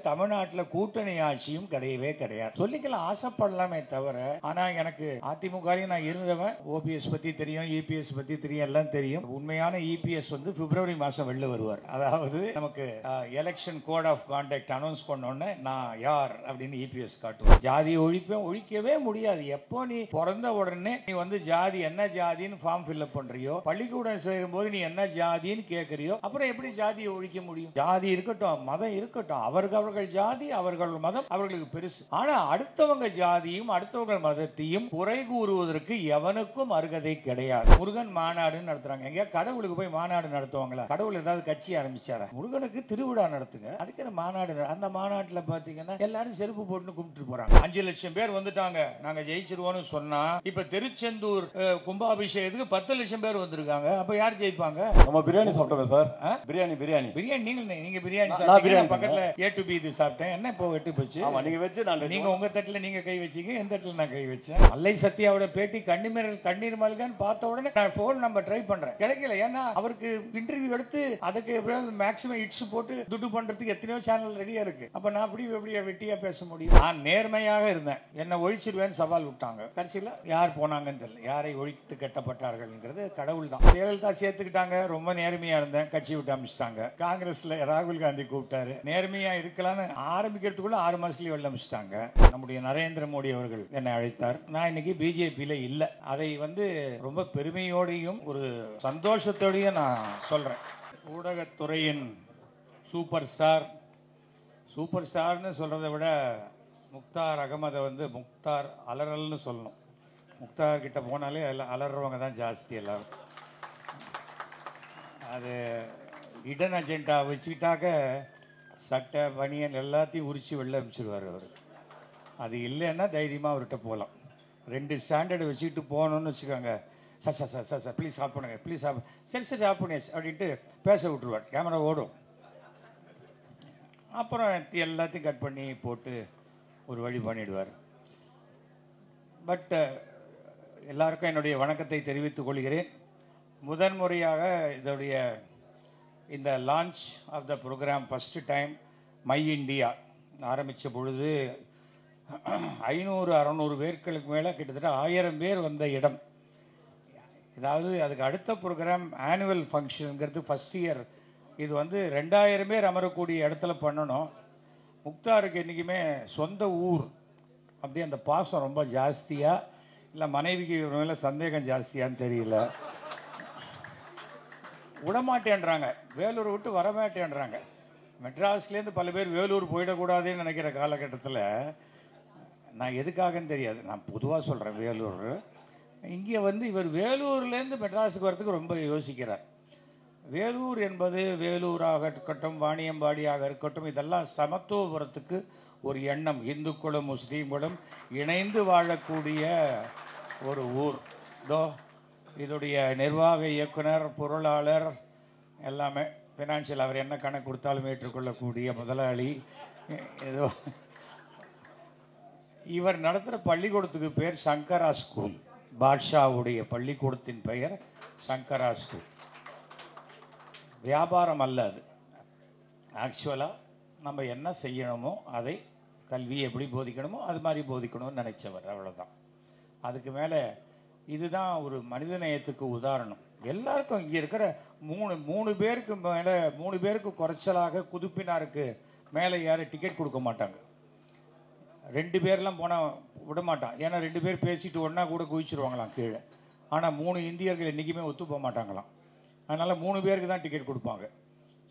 தமிழ்நாட்டில் கூட்டணி ஆட்சியும் கிடையவே கிடையாது. சொல்லிக்கலாம் ஆசைப்படலாமே தவிர, ஆனா எனக்கு அதிமுகலையும் நான் இருந்தவன். ஓபிஎஸ் பத்தி தெரியும், இபிஎஸ் பத்தி தெரியும், எல்லாம் தெரியும். உண்மையான இபிஎஸ் வந்து பிப்ரவரி மாசம் வெளில வருவார். அதாவது நமக்கு election code of conduct announce பண்ணோன்னே நான் யார் அப்படின்னு இபிஎஸ் காட்டுவார். ஜாதி ஒழிக்கவே முடியாது. எப்போ நீ பிறந்த உடனே நீ வந்து ஜாதி என்ன ஜாதின்னு ஃபார்ம் ஃபில்அப் பண்றியோ, பள்ளிக்கூடம் சேரும் போது நீ என்ன ஜாதின்னு கேட்கறியோ, அப்புறம் எப்படி ஜாதியை ஒழிக்க முடியும்? ஜாதி இருக்கட்டும், மதம் இருக்கட்டும், அவர்கள் ஜாதி அவர்கள் மதம் அவர்களுக்கு பெருசு. ஆனா அடுத்தவங்க ஜாதியும் அடுத்தவங்க மதத்தையும் குறை கூறுவதற்கு எவனுக்கும் அருகதை கிடையாது. முருகன் மாநாடு நடத்துறாங்க. எங்க கடவுளுக்கு போய் மாநாடு நடத்துவாங்களா? கடவுள் ஏதாவது கட்சி ஆரம்பிச்சாரா? முருகனுக்கு திருவிழா நடத்துங்க, அதுக்கு மாநாடு. அந்த மாநாட்டுல பாத்தீங்கன்னா எல்லாரும் செருப்பு போட்டு கும்பிட்டு போறாங்க. 5 லட்சம் பேர் வந்துட்டாங்க, நாங்க ஜெயிச்சிருவோம்னு சொன்னா, இப்ப திருச்செந்தூர் கும்பாபிஷேகத்துக்கு 10 லட்சம் பேர் வந்திருக்காங்க. அப்ப யார் ஜெயிப்பாங்க? நம்ம பிரியாணி சாப்பிட்டோம் சார். பிரியாணி நீங்க பிரியாணி சாப்பிட்டீங்க. பக்கத்துல ஏ டு பி இது சாப்பிட்டேன். என்ன இப்போ வெட்டு போச்சு? நீங்க வச்சு நீங்க உங்க தட்டுல நீங்க கை வச்சீங்க, எந்த தட்டுல நான் கை வச்சேன். அல்லை சத்யாவோட பேட்டி கண்ணீர் மல்கன்னு பார்த்த உடனே நான் போன் நம்பர் ட்ரை பண்றேன், கிடைக்கல. ஏன்னா அவருக்கு இன்டர்வியூ எடுத்து அதுக்கு மேக்ஸிமம் ஹிட்ஸ் போட்டு துட்டு பண்றதுக்கு எத்தனையோ சேனல் ரெடியா இருக்கு. அப்ப நான் அப்படி வெட்டியா பேச முடியும்? நான் நேர்மையாக இருந்தேன். என்ன ஒழிச்சிருவேன்னு சவால் விட்டாங்க. கடைசியில் யார் போனாங்கன்னு தெரியல. யாரை ஒழித்து கட்டப்பட்டார்கள்ங்கிறது கடவுள் தான். ஜெயலலிதா சேர்த்துக்கிட்டாங்க. ரொம்ப நேர்மையா இருந்தேன், கட்சி விட்டு அமைச்சிட்டாங்க. காங்கிரஸ்ல ராகுல் காந்தி கூப்பிட்டாரு, நேர்மையா இருக்கலாம்னு ஆரம்பிக்கிறதுக்குள்ள 6 மாசத்துலயே வெளில அமைச்சிட்டாங்க. நம்முடைய நரேந்திர மோடி அவர்கள் என்னை அழைத்தார். நான் இன்னைக்கு பிஜேபியில இல்ல. அதை வந்து ரொம்ப பெருமையோடையும் ஒரு சந்தோஷத்தோடையும் நான் சொல்றேன். ஊடகத்துறையின் சூப்பர் ஸ்டார்னு சொல்றதை விட முக்தார் அகமதை வந்து முக்தார் அலறல்னு சொல்லணும். முக்தார் கிட்ட போனாலே அலறவங்க தான் ஜாஸ்தி எல்லாரும். அது இடன் அஜெண்டா வச்சுக்கிட்டாக்க சட்டை பனியன் எல்லாத்தையும் உரிச்சு வெளில அனுப்பிச்சிடுவார் அவர். அது இல்லைன்னா தைரியமாக அவர்கிட்ட போகலாம். 2 ஸ்டாண்டர்டு வச்சுக்கிட்டு போகணுன்னு வச்சுக்கோங்க. சார் ப்ளீஸ் ஆஃப் பண்ணுங்க, ப்ளீஸ் ஆஃப். சரி ஆஃப் பண்ணியாச்சு அப்படின்ட்டு பேச விட்டுருவார். கேமரா ஓடும். அப்புறம் எல்லாத்தையும் கட் பண்ணி போட்டு ஒரு வழி பண்ணிடுவார். பட் எல்லாருக்கும் என்னுடைய வணக்கத்தை தெரிவித்துக் கொள்கிறேன். முதன்முறையாக இதோடைய இந்த launch of the program first time my India ஆரம்பித்த பொழுது 500-600 பேர்களுக்கு மேலே கிட்டத்தட்ட 1000 பேர் வந்த இடம். அதாவது அதுக்கு அடுத்த ப்ரோக்ராம் ஆனுவல் ஃபங்க்ஷனுங்கிறது ஃபஸ்ட் இயர். இது வந்து 2000 பேர் அமரக்கூடிய இடத்துல பண்ணணும். முக்தாருக்கு என்றைக்குமே சொந்த ஊர் அப்படியே அந்த பாசம் ரொம்ப ஜாஸ்தியாக, இல்லை மனைவிக்கு மேலே சந்தேகம் ஜாஸ்தியான்னு தெரியல, விடமாட்டேன்றாங்க. வேலூர் விட்டு வரமாட்டேன்றாங்க. மெட்ராஸ்லேருந்து பல பேர் வேலூர் போயிடக்கூடாதுன்னு நினைக்கிற காலகட்டத்தில் நான் எதுக்காகன்னு தெரியாது, நான் பொதுவாக சொல்கிறேன். வேலூர் இங்கே வந்து இவர் வேலூர்லேருந்து மெட்ராஸுக்கு வரதுக்கு ரொம்ப யோசிக்கிறார். வேலூர் என்பது வேலூராக இருக்கட்டும், வாணியம்பாடியாக இருக்கட்டும், இதெல்லாம் சமத்துவபுரத்துக்கு ஒரு எண்ணம். இந்துக்களும் முஸ்லீம்களும் இணைந்து வாழக்கூடிய ஒரு ஊர். இதோடைய நிர்வாக இயக்குனர், பொருளாளர் எல்லாமே ஃபினான்ஷியல், அவர் என்ன கணக்கு கொடுத்தாலும் ஏற்றுக்கொள்ளக்கூடிய முதலாளி. ஏதோ இவர் நடத்துகிற பள்ளிக்கூடத்துக்கு பேர் சங்கரா ஸ்கூல். பாட்ஷாவுடைய பள்ளிக்கூடத்தின் பெயர் சங்கரா ஸ்கூல். வியாபாரம் அல்ல அது. ஆக்சுவலாக நம்ம என்ன செய்யணுமோ அதை, கல்வி எப்படி போதிக்கணுமோ அது மாதிரி போதிக்கணும்னு நினைச்சவர், அவ்வளோதான். அதுக்கு மேலே இதுதான் ஒரு மனிதநேயத்துக்கு உதாரணம். எல்லாருக்கும் இங்கே இருக்கிற 3 பேருக்கு மேலே 3 பேருக்கு குறைச்சலாக குதுப்பினாருக்கு மேலே யாரும் டிக்கெட் கொடுக்க மாட்டாங்க. 2 பேர்லாம் போனால் விட மாட்டான். ஏன்னா 2 பேர் பேசிட்டு ஒன்றா கூட குதிச்சிருவாங்களாம் கீழே. ஆனால் 3 இந்தியர்கள் என்றைக்குமே ஒத்து போக மாட்டாங்களாம். அதனால் 3 பேருக்கு தான் டிக்கெட் கொடுப்பாங்க.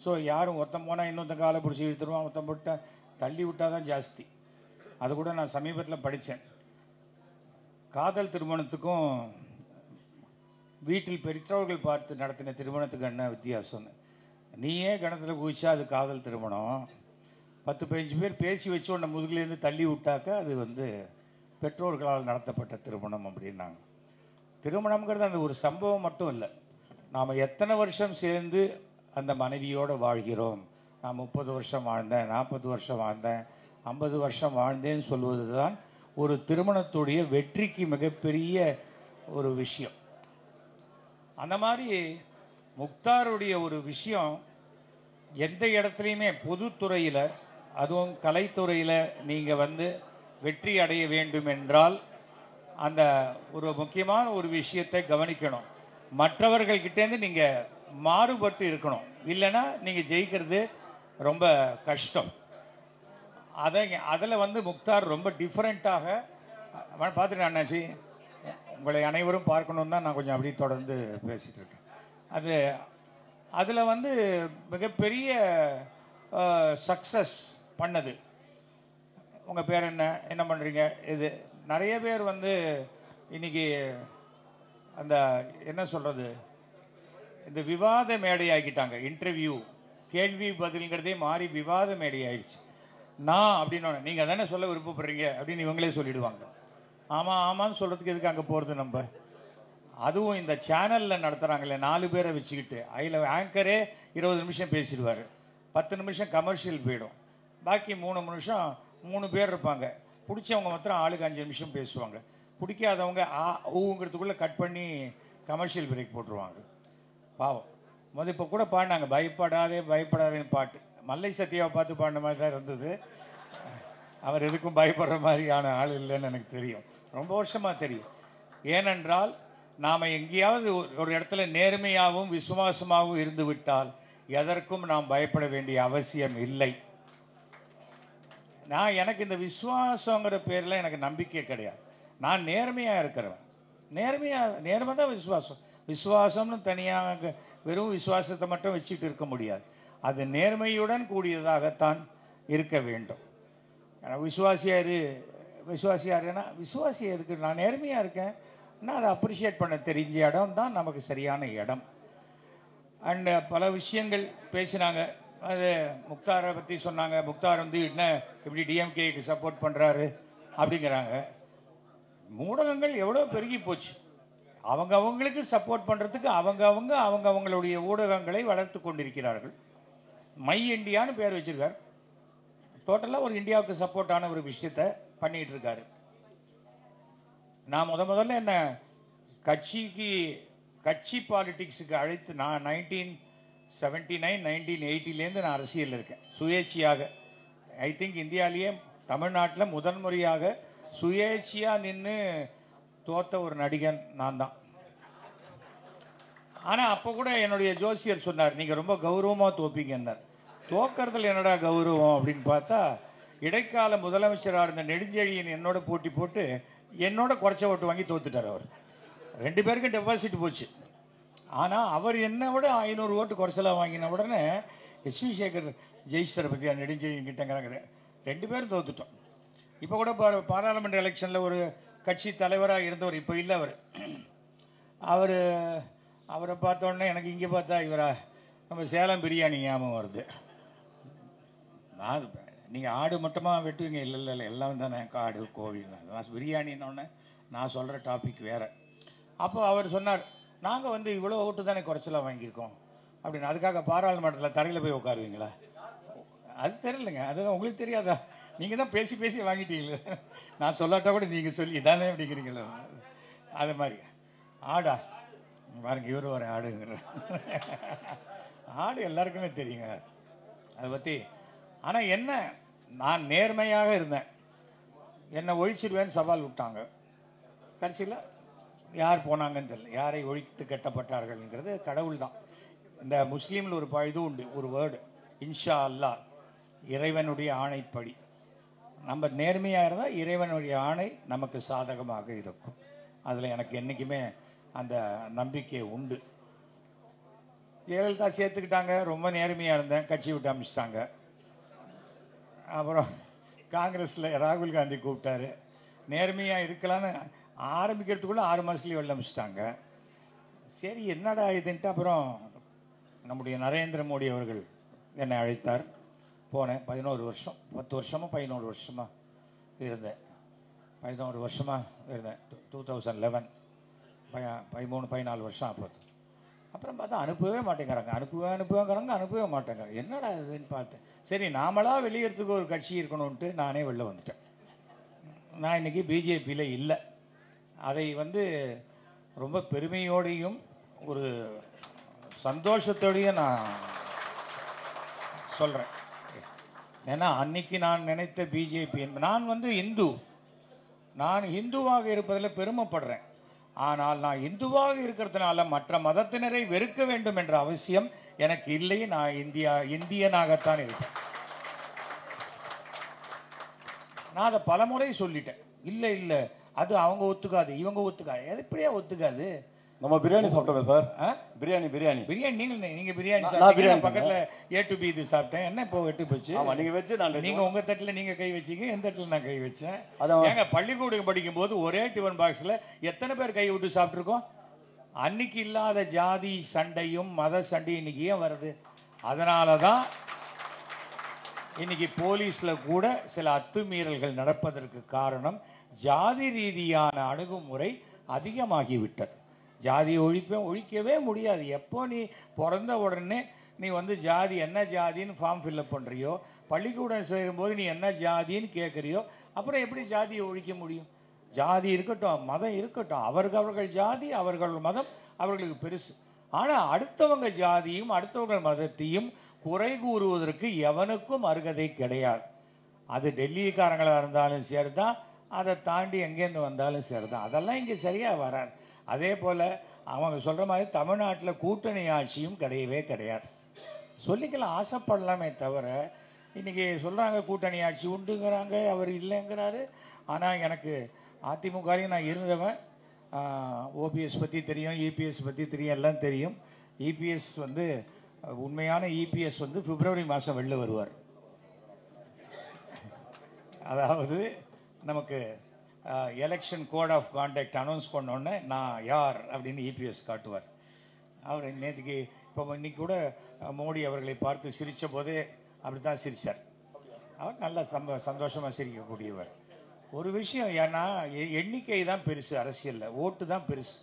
ஸோ யாரும் ஒருத்தன் போனால் இன்னொருத்தன் காலை பிடிச்சி இழுத்துருவான், ஒருத்தன் போட்டால் தள்ளி விட்டால் தான் ஜாஸ்தி. அது கூட நான் சமீபத்தில் படித்தேன். காதல் திருமணத்துக்கும் வீட்டில் பெற்றோர்கள் பார்த்து நடத்தின திருமணத்துக்கு என்ன வித்தியாசம்னு. நீயே கணத்தில் குதிச்சா அது காதல் திருமணம். 10-15 பேர் பேசி வச்சு உன்னை முதுகுலேருந்து தள்ளி விட்டாக்க அது வந்து பெற்றோர்களால் நடத்தப்பட்ட திருமணம் அப்படின்னாங்க. திருமணம்ங்கிறது அந்த ஒரு சம்பவம் மட்டும் இல்லை. நாம் எத்தனை வருஷம் சேர்ந்து அந்த மனைவியோடு வாழ்கிறோம். நான் 30 வருஷம் வாழ்ந்தேன், 40 வருஷம் வாழ்ந்தேன், 50 வருஷம் வாழ்ந்தேன்னு சொல்வது தான் ஒரு திருமணத்துடைய வெற்றிக்கு மிகப்பெரிய ஒரு விஷயம். அந்த மாதிரி முக்தாருடைய ஒரு விஷயம் எந்த இடத்துலையுமே பொதுத்துறையில் அதுவும் கலைத்துறையில் நீங்கள் வந்து வெற்றி அடைய வேண்டும் என்றால் அந்த ஒரு முக்கியமான ஒரு விஷயத்தை கவனிக்கணும். மற்றவர்கள்கிட்டேருந்து நீங்கள் மாறுபட்டு இருக்கணும். இல்லைன்னா நீங்கள் ஜெயிக்கிறது ரொம்ப கஷ்டம். அதில் வந்து முக்தார் ரொம்ப டிஃப்ரெண்ட்டாக பார்த்துட்டு அண்ணாச்சி உங்களை அனைவரும் பார்க்கணும் தான் நான் கொஞ்சம் அப்படியே தொடர்ந்து பேசிகிட்டு இருக்கேன். அதில் வந்து மிகப்பெரிய சக்ஸஸ் பண்ணது. உங்கள் பேர் என்ன பண்ணுறீங்க? இது நிறைய பேர் வந்து இன்னைக்கு அந்த என்ன சொல்கிறது, இந்த விவாத மேடை ஆக்கிட்டாங்க. இன்டர்வியூ கேள்வி பதில்ங்கிறதே மாறி விவாத மேடை ஆயிடுச்சு. நான் அப்படின்னு நீங்கள் தானே சொல்ல விருப்பப்படுறீங்க அப்படின்னு இவங்களே சொல்லிடுவாங்க. ஆமாம் ஆமான்னு சொல்கிறதுக்கு எதுக்கு அங்கே போகிறது நம்ம? அதுவும் இந்த சேனலில் நடத்துகிறாங்களே 4 பேரை வச்சுக்கிட்டு, அதில் ஆங்கரே 20 நிமிஷம் பேசிடுவார், 10 நிமிஷம் கமர்ஷியல் போயிடும், பாக்கி 3 நிமிஷம் 3 பேர் இருப்பாங்க. பிடிச்சவங்க மாத்திரம் ஆளுக்கு 5 நிமிஷம் பேசுவாங்க, பிடிக்காதவங்க ஊங்கிறதுக்குள்ளே கட் பண்ணி கமர்ஷியல் பிரேக் போட்டுருவாங்க. பாவம். இப்போ கூட பாடினாங்க பயப்படாதேன்னு பாட்டு. மல்லை சத்யாவை பார்த்து பாடின மாதிரி தான் இருந்தது. அவர் எதுக்கும் பயப்படுற மாதிரியான ஆள் இல்லைன்னு எனக்கு தெரியும், ரொம்ப வருஷமாக தெரியும். ஏனென்றால் நாம் எங்கேயாவது ஒரு இடத்துல நேர்மையாகவும் விசுவாசமாகவும் இருந்து விட்டால் எதற்கும் நாம் பயப்பட வேண்டிய அவசியம் இல்லை. எனக்கு இந்த விசுவாசங்கிற பேரில் எனக்கு நம்பிக்கை கிடையாது. நான் நேர்மையாக இருக்கிறவன். நேர்மை தான் விசுவாசம். விசுவாசம்னு தனியாக வெறும் விசுவாசத்தை மட்டும் வச்சுக்கிட்டு இருக்க முடியாது. அது நேர்மையுடன் கூடியதாகத்தான் இருக்க வேண்டும். விசுவாசியாருன்னா விசுவாசியாக இருக்கு, நான் நேர்மையாக இருக்கேன், அதை அப்ரிஷியேட் பண்ண தெரிஞ்ச இடம் தான் நமக்கு சரியான இடம். அண்ட் பல விஷயங்கள் பேசினாங்க. அது முக்தாரை பற்றி சொன்னாங்க. முக்தார் வந்து என்ன இப்படி டிஎம்கேக்கு சப்போர்ட் பண்ணுறாரு அப்படிங்கிறாங்க. ஊடகங்கள் எவ்வளோ பெருகி போச்சு. அவங்களுக்கு சப்போர்ட் பண்ணுறதுக்கு அவங்களுடைய ஊடகங்களை வளர்த்து கொண்டிருக்கிறார்கள். மை இண்டியான்னு பேர் வச்சிருக்காரு. டோட்டலாக ஒரு இந்தியாவுக்கு சப்போர்ட்டான ஒரு விஷயத்தை பண்ணிகிட்டு இருக்காரு. நான் முதல்ல என்ன கட்சி பாலிட்டிக்ஸுக்கு அழைத்து நான் 1979 1980 நான் அரசியல் இருக்கேன் சுயேட்சையாக. ஐ திங்க் இந்தியாவிலேயே தமிழ்நாட்டில் முதன்முறையாக சுயேட்சையாக நின்று தோத்த ஒரு நடிகன் நான் தான். ஆனால் அப்போ கூட என்னுடைய ஜோசியர் சொன்னார், நீங்கள் ரொம்ப கௌரவமாக தோப்பீங்கன்னார். தோக்கிறதுல என்னடா கௌரவம் அப்படின்னு பார்த்தா, இடைக்கால முதலமைச்சராக இருந்த நெடுஞ்செழியன் என்னோட போட்டி போட்டு என்னோட குறைச்ச ஓட்டு வாங்கி தோத்துட்டார். அவர் 2 பேருக்கும் டெபாசிட் போச்சு. ஆனால் அவர் என்னை விட 500 ஓட்டு குறைச்சலாக வாங்கின உடனே எஸ்வி சேகர் ஜெயிச்சரை பற்றி நெடுஞ்செழியன் கிட்டங்கிறாங்க. 2 பேரும் தோத்துட்டோம். இப்போ கூட பாராளுமன்ற எலெக்ஷனில் ஒரு கட்சி தலைவராக இருந்தவர், இப்போ இல்லை அவர். அவரை பார்த்தோன்னே எனக்கு இங்கே பார்த்தா நம்ம சேலம் பிரியாணி ஞாபகம் வருது. நீங்கள் ஆடு மட்டுமாக வெட்டுவீங்க? இல்லை எல்லாம் தானே, காடு கோழி. நான் பிரியாணின்னொன்னே நான் சொல்கிற டாபிக் வேறு. அப்போ அவர் சொன்னார், நாங்கள் வந்து இவ்வளோ ஓட்டு தானே குறைச்சலாக வாங்கியிருக்கோம் அப்படின்னு. அதுக்காக பாராளுமன்றத்தில் தரையில் போய் உட்காருவீங்களா? அது தெரியலைங்க. அதுதான் உங்களுக்கு தெரியாதா? நீங்கள் தான் பேசி வாங்கிட்டீங்களே. நான் சொல்லாட்டா கூட நீங்கள் சொல்லி தானே அப்படிங்கிறீங்களா? அது மாதிரி ஆடா பாருங்க, இவர் ஒரு ஆடுங்கிற ஆடு எல்லாருக்குமே தெரியுங்க அதை பற்றி. ஆனால் என்ன, நான் நேர்மையாக இருந்தேன். என்னை ஒழிச்சிடுவேன்னு சவால் விட்டாங்க. கடைசியில் யார் போனாங்கன்னு தெரியல. யாரை ஒழித்து கட்டப்பட்டார்கள்ங்கிறது கடவுள் தான். இந்த முஸ்லீமில் ஒரு இது உண்டு, ஒரு வேர்டு, இன்ஷா அல்லாஹ், இறைவனுடைய ஆணைப்படி. நம்ம நேர்மையாக இருந்தால் இறைவனுடைய ஆணை நமக்கு சாதகமாக இருக்கும். அதில் எனக்கு என்றைக்குமே அந்த நம்பிக்கை உண்டு. ஜெயலலிதா சேர்த்துக்கிட்டாங்க, ரொம்ப நேர்மையாக இருந்தேன், கட்சி விட்டு அமைச்சிட்டாங்க. அப்புறம் காங்கிரஸில் ராகுல் காந்தி கூப்பிட்டாரு, நேர்மையாக இருக்கலான்னு ஆரம்பிக்கிறதுக்குள்ளே 6 மாதத்துலேயே வெளில அமைச்சிட்டாங்க. சரி என்னடா இதுன்ட்டு அப்புறம் நம்முடைய நரேந்திர மோடி அவர்கள் என்னை அழைத்தார். போனேன். 11 வருஷம் 10 வருஷமாக 11 வருஷமாக இருந்தேன். 11 வருஷமாக இருந்தேன். 2011 13-14 வருஷம் ஆகுது. அப்புறம் பார்த்தா அனுப்பவே மாட்டேங்கிறாங்க, அனுப்பவே மாட்டேங்கிறாங்க. என்னடா இதுன்னு பார்த்தேன். சரி நாமளாக வெளியேறதுக்கு ஒரு கட்சி இருக்கணும்ன்ட்டு நானே வெளில வந்துட்டேன். நான் இன்றைக்கி பிஜேபியில் இல்லை. அதை வந்து ரொம்ப பெருமையோடையும் ஒரு சந்தோஷத்தோடையும் நான் சொல்கிறேன். ஏன்னா அன்னைக்கு நான் நினைத்த பிஜேபி, நான் வந்து இந்து, நான் இந்துவாக இருப்பதில் பெருமைப்படுறேன். ஆனால் நான் இந்துவாக இருக்கிறதுனால மற்ற மதத்தினரை வெறுக்க வேண்டும் என்ற அவசியம் எனக்கு இல்லை. நான் இந்தியனாகத்தான் இருப்பேன். நான் அதை பலமுறை சொல்லிட்டேன். இல்லை இல்லை, அது அவங்க ஒத்துக்காது, இவங்க ஒத்துக்காது. அது இப்படியா ஒத்துக்காது? நம்ம பிரியாணி சாப்பிட்டோம் சார். பிரியாணி பிரியாணி பிரியாணி நீங்க பிரியாணி சாப்பிட்டீங்க, பக்கத்துல ஏ டு பி இது சாப்பிட்டேன். என்ன இப்போ வெட்டு போச்சு? நீங்க வச்சு நான் நீங்க உங்க தட்டுல நீங்க கை வச்சீங்க, என் தட்டுல நான் கை வச்சேன். ஏங்க பள்ளிக்கூடம் படிக்கும் போது ஒரே டிஃபன் பாக்ஸ்ல எத்தனை பேர் கை விட்டு சாப்பிட்டுருக்கோம்? அன்னைக்கு இல்லாத ஜாதி சண்டையும் மத சண்டையும் இன்னைக்கு ஏன் வருது? அதனாலதான் இன்னைக்கு போலீஸ்ல கூட சில அத்துமீறல்கள் நடப்பதற்கு காரணம் ஜாதி ரீதியான அணுகுமுறை அதிகமாகிவிட்டது. ஜாதியை ஒழிக்கவே முடியாது. எப்போ நீ பிறந்த உடனே நீ வந்து ஜாதி என்ன ஜாதின்னு ஃபார்ம் ஃபில்அப் பண்ணுறியோ, பள்ளிக்கூடம் சேரும்போது நீ என்ன ஜாதின்னு கேட்குறியோ, அப்புறம் எப்படி ஜாதியை ஒழிக்க முடியும்? ஜாதி இருக்கட்டும், மதம் இருக்கட்டும், அவர்கள் ஜாதி அவர்கள் மதம் அவர்களுக்கு பெருசு. ஆனால் அடுத்தவங்க ஜாதியும் அடுத்தவங்க மதத்தையும் குறை கூறுவதற்கு எவனுக்கும் அருகதை கிடையாது. அது டெல்லிக்காரங்களாக இருந்தாலும் சரிதான், அதை தாண்டி எங்கேருந்து வந்தாலும் சரிதான். அதெல்லாம் இங்கே சரியாக வராது. அதே போல் அவங்க சொல்கிற மாதிரி தமிழ்நாட்டில் கூட்டணி ஆட்சியும் கிடையவே கிடையாது. சொல்லிக்கலாம், ஆசைப்படலாமே தவிர, இன்றைக்கி சொல்கிறாங்க கூட்டணி ஆட்சி உண்டுங்கிறாங்க, அவர் இல்லைங்கிறாரு. ஆனால் எனக்கு அதிமுகலையும் நான் இருந்தவன். ஓபிஎஸ் பற்றி தெரியும், இபிஎஸ் பற்றி தெரியும், எல்லாம் தெரியும். இபிஎஸ் வந்து உண்மையான இபிஎஸ் வந்து பிப்ரவரி மாதம் வெளில வருவார். அதாவது நமக்கு election code of conduct announce பண்ணோன்னே நான் யார் அப்படின்னு இபிஎஸ் காட்டுவார். அவர் நேற்றுக்கு இப்போ இன்னைக்கு கூட மோடி அவர்களை பார்த்து சிரித்த போதே அப்படி தான் சிரித்தார். அவர் நல்ல சந்தோஷமாக சிரிக்கக்கூடியவர். ஒரு விஷயம், ஏன்னா எண்ணிக்கை தான் பெருசு, அரசியலில் ஓட்டு தான் பெருசு.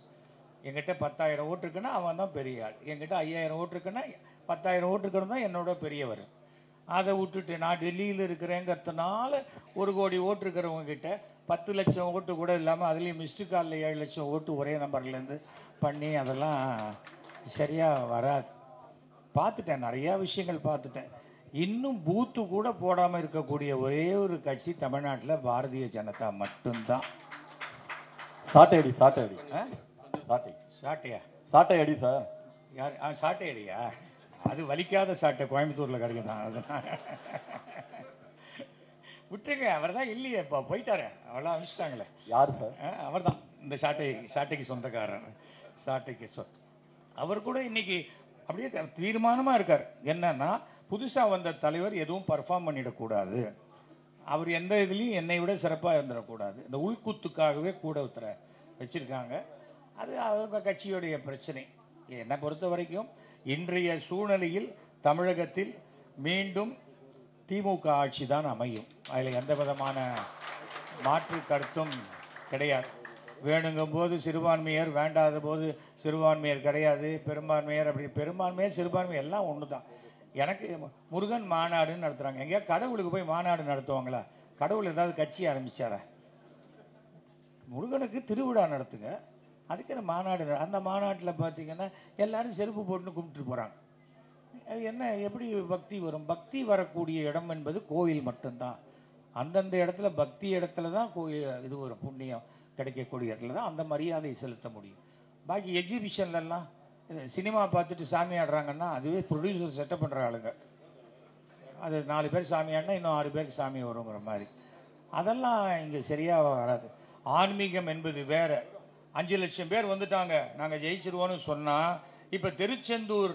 என்கிட்ட 10,000 ஓட்டு இருக்குன்னா அவன் தான் பெரிய ஆள், என்கிட்ட 5,000 ஓட்டு இருக்குன்னா 10,000 ஓட்டு இருக்கிறது தான் என்னோட பெரியவர். அதை விட்டுட்டு நான் டெல்லியில் இருக்கிறேங்கிறதுனால 1 கோடி ஓட்டு இருக்கிறவங்க கிட்ட 10 லட்சம் ஓட்டு கூட இல்லாமல் அதுலேயும் மிஸ்டு காலில் 7 லட்சம் ஓட்டு ஒரே நம்பர்லேருந்து பண்ணி அதெல்லாம் சரியாக வராது. பார்த்துட்டேன், நிறையா விஷயங்கள் பார்த்துட்டேன். இன்னும் பூத்து கூட போடாமல் இருக்கக்கூடிய ஒரே ஒரு கட்சி தமிழ்நாட்டில் பாரதிய ஜனதா மட்டும்தான். சாட்டை அடி சாட்டை அடி சாட்டை சாட்டையா? சாட்டை அடி சார். யார்? சாட்டை அடியா? அது வலிக்காத சாட்டை கோயம்புத்தூரில் கிடைக்குதான். அதெல்லாம் விட்டுருங்க, அவர் தான் இல்லையே, இப்போ போயிட்டாரு, அவெல்லாம் அனுப்பிச்சிட்டாங்களே. யார் சார்? அவர் தான் இந்த சாட்டைக்கு சொந்தக்காரர். சாட்டைக்கு அவர் கூட இன்னைக்கு அப்படியே தீர்மானமாக இருக்கார். என்னன்னா, புதுசாக வந்த தலைவர் எதுவும் பர்ஃபார்ம் பண்ணிடக்கூடாது, அவர் எந்த இதுலேயும் என்னை விட சிறப்பாக இருந்துடக்கூடாது. இந்த உள்குத்துக்காகவே கூட ஒருத்தர வச்சுருக்காங்க. அது அவங்க கட்சியுடைய பிரச்சனை. என்னை பொறுத்த வரைக்கும் இன்றைய சூழ்நிலையில் தமிழகத்தில் மீண்டும் திமுக ஆட்சி தான் அமையும். அதில் எந்த விதமான மாற்று கருத்தும் கிடையாது. வேணுங்கும் போது சிறுபான்மையர், வேண்டாத போது சிறுபான்மையர் கிடையாது, பெரும்பான்மையர், அப்படி பெரும்பான்மையர் சிறுபான்மையர் எல்லாம் ஒன்று தான். எனக்கு முருகன் மாநாடுன்னு நடத்துகிறாங்க. எங்கேயா கடவுளுக்கு போய் மாநாடு நடத்துவாங்களா? கடவுள் ஏதாவது கட்சி ஆரம்பிச்சாரா? முருகனுக்கு திருவிழா நடத்துங்க, அதுக்கு அந்த மாநாடு. அந்த மாநாட்டில் பார்த்தீங்கன்னா எல்லாரும் செருப்பு போட்டுன்னு கும்பிட்டு போகிறாங்க. அது என்ன, எப்படி பக்தி வரும்? பக்தி வரக்கூடிய இடம் என்பது கோயில் மட்டும்தான். அந்தந்த இடத்துல பக்தி இடத்துல தான் கோயில் இது ஒரு புண்ணியம் கிடைக்கக்கூடிய இடத்துல தான் அந்த மரியாதையை செலுத்த முடியும். பாக்கி எக்ஸிபிஷன்லாம் சினிமா பார்த்துட்டு சாமி ஆடுறாங்கன்னா அதுவே ப்ரொடியூசர் செட்டப் பண்ணுற ஆளுங்க. அது 4 பேர் சாமி ஆடினா இன்னும் 6 பேருக்கு சாமி வருங்கிற மாதிரி. அதெல்லாம் இங்கே சரியாக வராது. ஆன்மீகம் என்பது வேற. 5 லட்சம் பேர் வந்துட்டாங்க, நாங்கள் ஜெயிச்சிருவோன்னு சொன்னால், இப்போ திருச்செந்தூர்